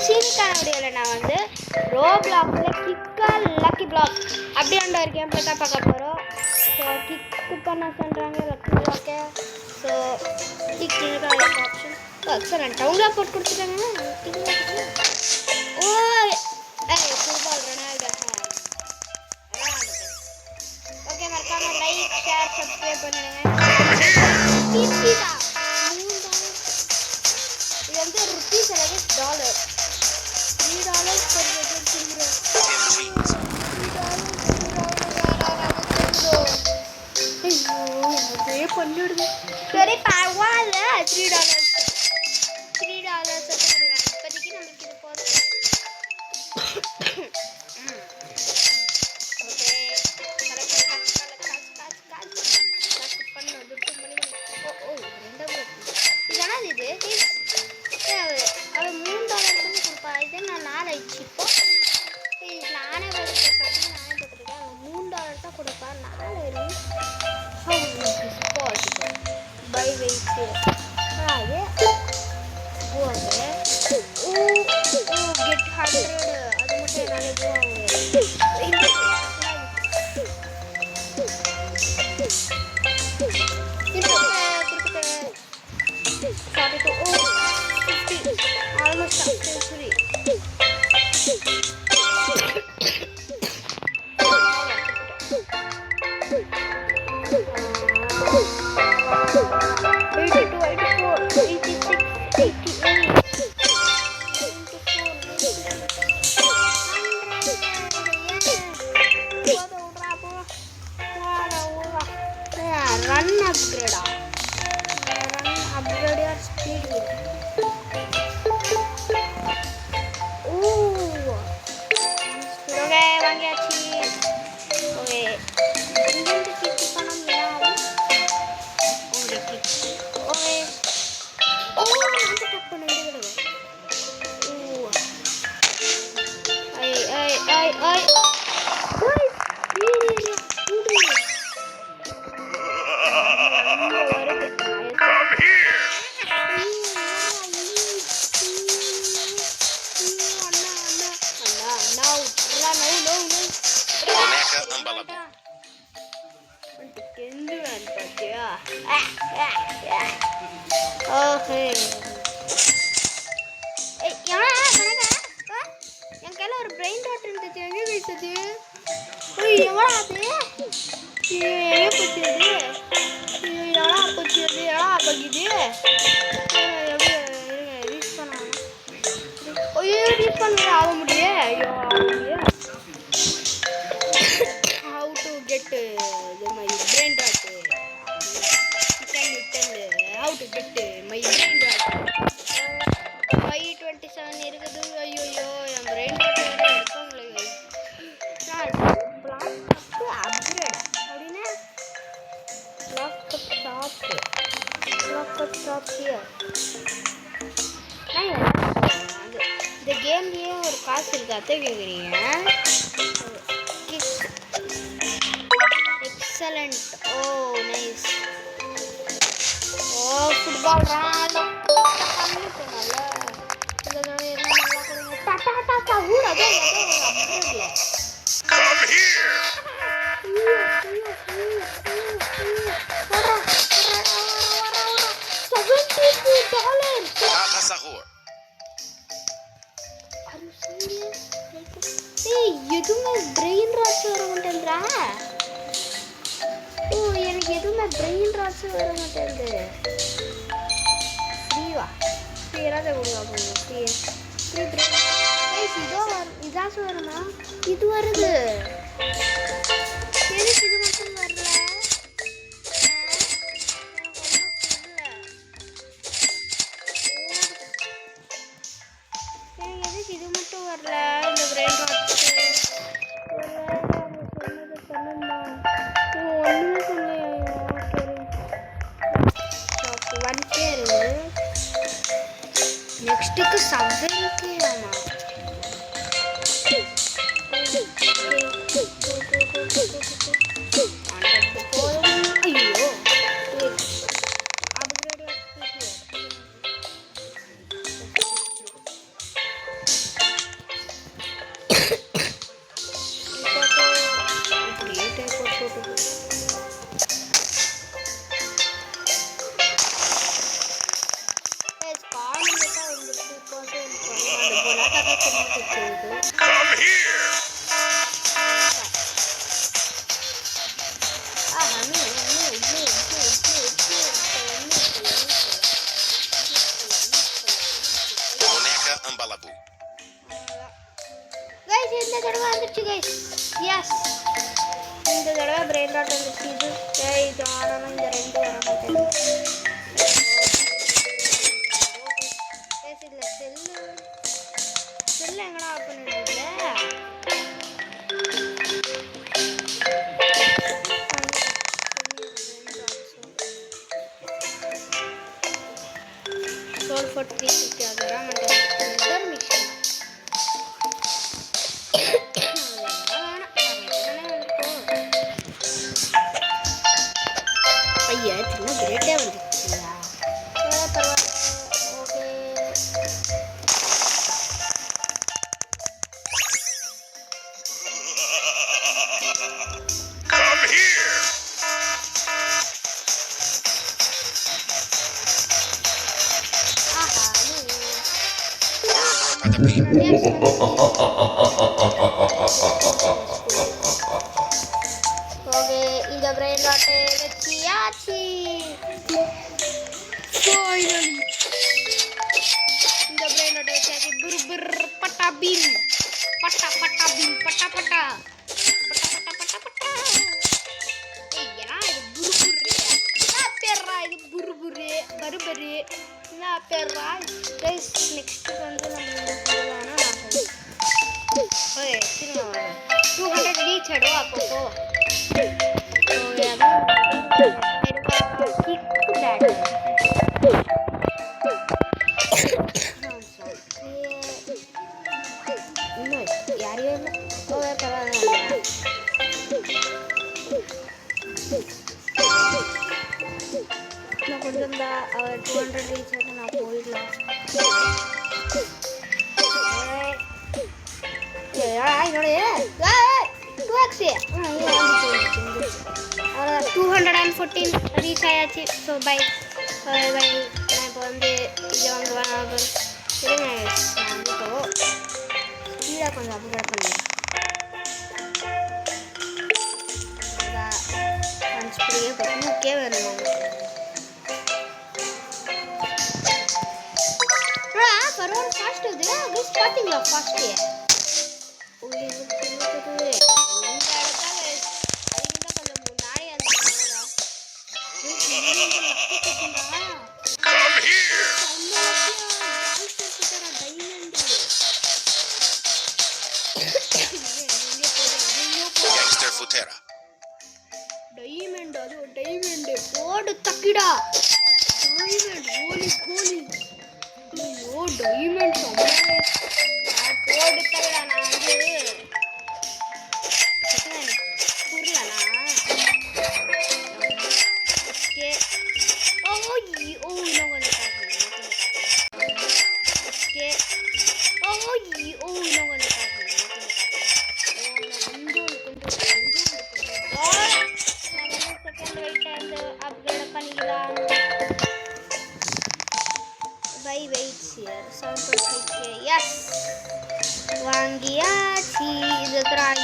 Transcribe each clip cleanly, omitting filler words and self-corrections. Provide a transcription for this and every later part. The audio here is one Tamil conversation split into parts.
சீனிக்கான வீடியோவில் நான் வந்து ரோப்ளாக்ஸில் கிக்கர் லக்கி பிளாக் அப்படின்ற ஒரு கேம் தான் பார்க்க போகிறோம். ஸோ கிக்கு பண்ண சொல்கிறாங்க லக்கி பிளாக்கை. ஸோ கிக்கு ஆப்ஷன் எக்ஸலண்ட் டவுன்லாம் போட்டு கொடுத்துட்டாங்க. ஓ ஃபுட்பால் ரொனால்டோ. ஓகே மறக்காம லைக் ஷேர் சப்ஸ்கிரைப் பண்ணுங்க. இது வந்து ருபீஸ் அல்லது டாலர். $3 பண்ணிடுது. சரி பரவாயில்ல. $3 இப்போதைக்கு நம்மளுக்கு இது போதும். ஓகே இதனால் இது அவள் $3 கொடுப்பா. இது நான் 4 ஆயிடுச்சு. இப்போ நானே பார்த்துருக்கேன். நானே பார்த்துருக்கேன். அவள் $3 தான் கொடுப்பா. 4 பை வெயிட் அது போவாங்க. கெட் 100 அது மட்டும் என்னாலே போவாங்க. Run upgrade or speed wheel. Okay, வாங்கியாச்சு. ஓகே இங்கே கிளிக் பண்ணோம்னா உங்களுக்கு ஓகே நான் டக் பண்ணிடுறேன். ஐ என் கையில் ஒரு பிரெயின் டாட் இருந்துச்சு. எங்கே பேசுது? எவ்வளோ அது எங்கே போச்சு? அது எவ்வளோ போச்சு? அது எவ்வளோ ஆகுது? ரீச் பண்ணணும். ஐயோ ரீச் பண்ண ஆக முடியும். ஐயோ ஆக முடியும். How to get my brain rot? How to get my brain rot? 527 இருக்குது. ஐயோ என் brain rot இருக்க முடியல. அப்கிரேட் அப்படின்னா லாக் ஷாப் ஹியர். இந்த கேம்லேயே ஒரு காசு இருக்கு. அத்தை கேட்குறீங்க. Excellent. Oh nice. Oh football Ronaldo பண்ணிட்டேனல்ல. இதனால என்ன நல்லா கொடுங்க. டாடா ஊர் அதே இல்ல. Come here. $72. Tata sahur. Are you serious? Hey, எதுமே பிரெயின் ராட்ஸ் வர மாட்டேன்றா. எனக்கு எதுவுமே பிரெயின் ராட்ஸ் வர மாட்டேங்குது. ஃப்ரீவா ஃப்ரீயாக கொடுங்க. ஃப்ரீ பிரெயின் இதாச்சு வருமா? இது வருது. எதுக்கு இது மட்டும் வரல? எதுக்கு இது மட்டும் வரல? இந்த பிரெயின் ராட்ஸ் நெக்ஸ்ட்டுக்கு சப்வேக்கு. ஆமாம் ஐயோ அப்கிரேட் இந்த தடவை வந்துச்சு கைஸ். எஸ், இந்த தடவை பிரெயின் ராட் வந்துச்சு. இது ஆனால் இந்த ரெண்டு வர மாட்டேங்குது. இதில் செல்லு எங்கடா ஓப்பன் பண்ணிருக்கல. Soul for 350 அதெல்லாம் வந்து மிக்சர் ஐயா சின்ன கிரேட்டே வந்துச்சுங்களா. ஓகே ஓகே இந்த பிரெயின் ராட்டை வச்சியாச்சு. ஃபைனலி இந்த பிரெயின் ராட்டை வச்சாச்சு. புர் புர் பட்டா பீம் பட்டா பட்டா பீம் பட்டா பட்டா பட்டா பட்டா பட்டா பட்டா. ஏன்னா இது புரு புரு நான் பேர்றா. இது புரு புரு பரு பரு நான் பேர்றா. நெக்ஸ்ட் வந்து நம்ம ஓகே திரும்ப 200 ரீச் ஆடும். அப்போ யாரையும் கொஞ்சம் தான் அவர் 200 ரீச் ஆகும். நான் போயிடலாம். என்னுடைய 214 ரீச் ஆயாச்சு. So bye bye bye. நான் இப்போ வந்து இதை வாங்க இருங்க. நான் வந்து இப்போ ஸ்பீடாக கொஞ்சம் அப்கிரேட் பண்ணுவேன். ஸ்பீடே இப்போ 2K வேணும். பரவாயில்ல ஃபாஸ்ட் இது. கெஸ் பார்த்தீங்களா ஃபாஸ்ட்டு டைமண்ட். அது டைமண்ட் போடு தக்கிடா. டைமண்ட் கோலி கோலி. ஐயோ டைமண்ட் போடு தக்கிடா. நான் வந்து புரியலண்ணா. ஓகே ஓ இன்னும் கொஞ்சம் ஓகே ஓ இன்னும் கொஞ்சம் செகண்ட் வெயிட் வந்து அப்கிரேட் பண்ணிக்கலாம். Bye wait here 7.5K. Yes வாங்கியாச்சு. இது எத்தனை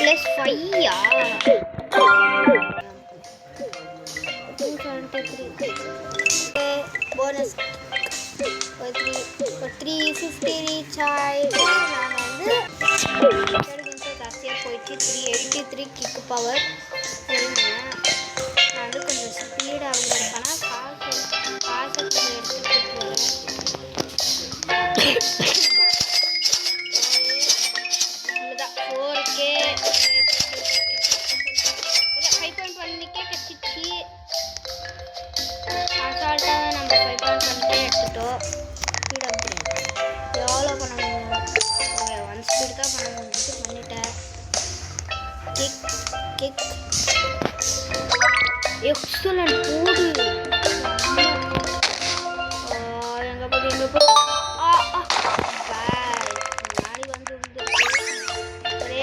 +5 273 போனஸ் 350 ரீச் ஆயிட்டு. நான் வந்து ஜாஸ்தியாக போயிடுச்சு. 383 கிக் பவர். நான் வந்து கொஞ்சம் ஸ்பீடாக இருப்பேன்னா காசு கொஞ்சம் எடுத்துகிட்டு வரேன். இவ்வளோதான் 4K. ஓகே 5.1K கிடச்சிச்சு. அசால்ட்டாக நம்ம 5.1K எடுத்துட்டோம். ஸ்பீட் அப்கிரேட் எவ்வளோ பண்ண முடியும்? ஓகே 1 ஸ்பீட் தான் பண்ண முடிஞ்சு பண்ணிட்டேன். கிக் கிக் எக்ஸலண்ட் போடு. எங்கே போகுது எங்கே போ. முன்னாடி வந்து ஒரே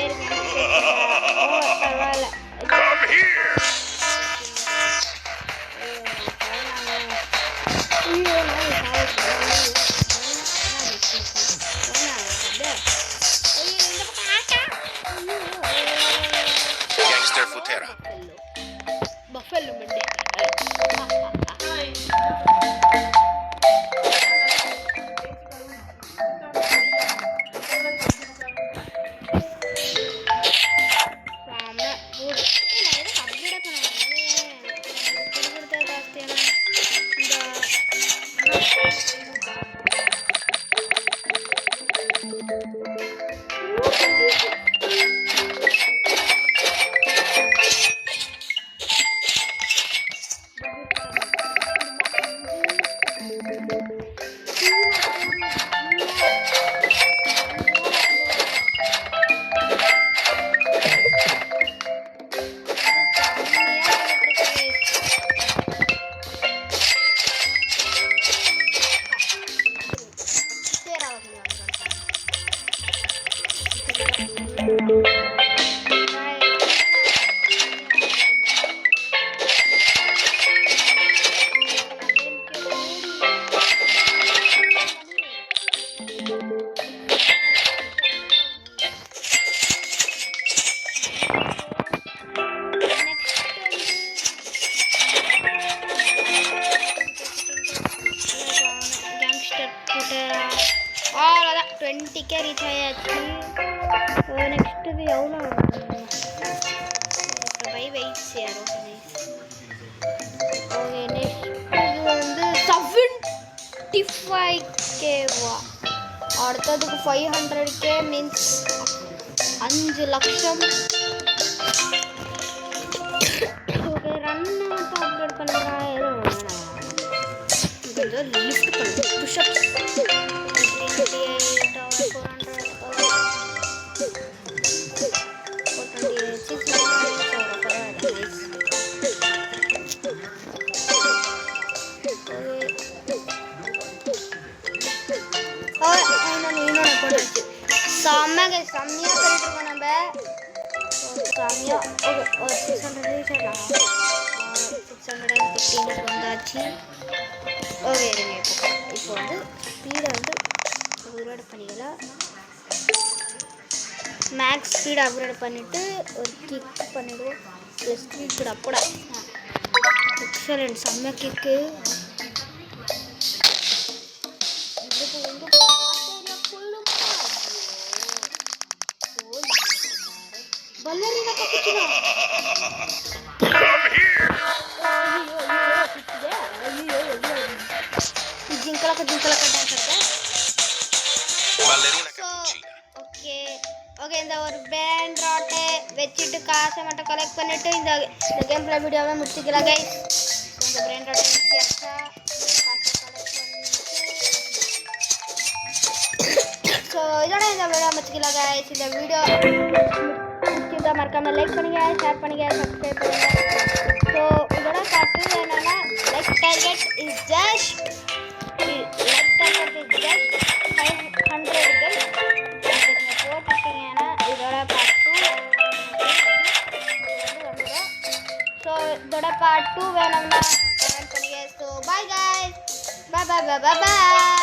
பரவாயில்ல. ஐயோ நான் Gangster Futera. Buffalo Monday. அவ்வளோதான் 20K ரீச் ஆயாச்சு. நெக்ஸ்ட் இது எவ்வளோ பை வெயிட்ஸ் யாரும் ஓகே. நெக்ஸ்ட் இது வந்து 75Kவா. அடுத்ததுக்கு 500K மீன்ஸ் 5 லட்சம். ஓகே ரன்னு மட்டும் அப்லோட் பண்ணுறா. எதுவும் கொஞ்சம் லிஃப்ட் பண்ணு புஷ்அப்ஸ் 28 or 400 or 428 6 இன்னொன்று போட்டாச்சு. செம்மையாக பண்ணிட்டுருக்கோம் நம்ம. செம்மையாக ஓகே ஒரு 600 ரீச் ஆகலாம். 615 வந்தாச்சு. ஓகே இருங்க. இப்போ வந்து ஸ்பீடை வந்து அப்கிரேட் பண்ணிக்கலாம். மேக்ஸ் ஸ்பீட் அப்கிரேட் பண்ணிவிட்டு ஒரு கிக் பண்ணிவிடுவோம். இல்லை ஸ்பீட் கூட அப்படா எக்ஸலண்ட் செம்ம கிக்கு. ஓகே இந்த ஒரு பேண்ட் ராட்டை வச்சுட்டு காசை மட்டும் கலெக்ட் பண்ணிட்டு இந்த கேம் பிளே வீடியோவை முடிச்சுக்கலாம் கைஸ். இந்த பேண்ட் ராட்டை வச்சாச்சா காசை கலெக்ட் பண்ணிட்டு ஸோ இதோட இந்த வீடியோ முடிச்சுக்கலாம் கைஸ். இந்த வீடியோ பிடிச்சிருந்தா மறக்காம லைக் பண்ணுங்க, ஷேர் பண்ணுங்க, சப்ஸ்கிரைப் பண்ணுங்க. ஸோ இதோட பார்த்து என்னன்னா லைக் டார்கெட் இஸ் ஜஸ்ட் 500 போட்டுட்டீங்கன்னா இதோட பார்ட் 2 ஸோ இதோட பார்ட் 2 வேணும்னா கமெண்ட் பண்ணுங்க. ஸோ பாய் கைஸ், பாய் பாய் பாய் பாய்.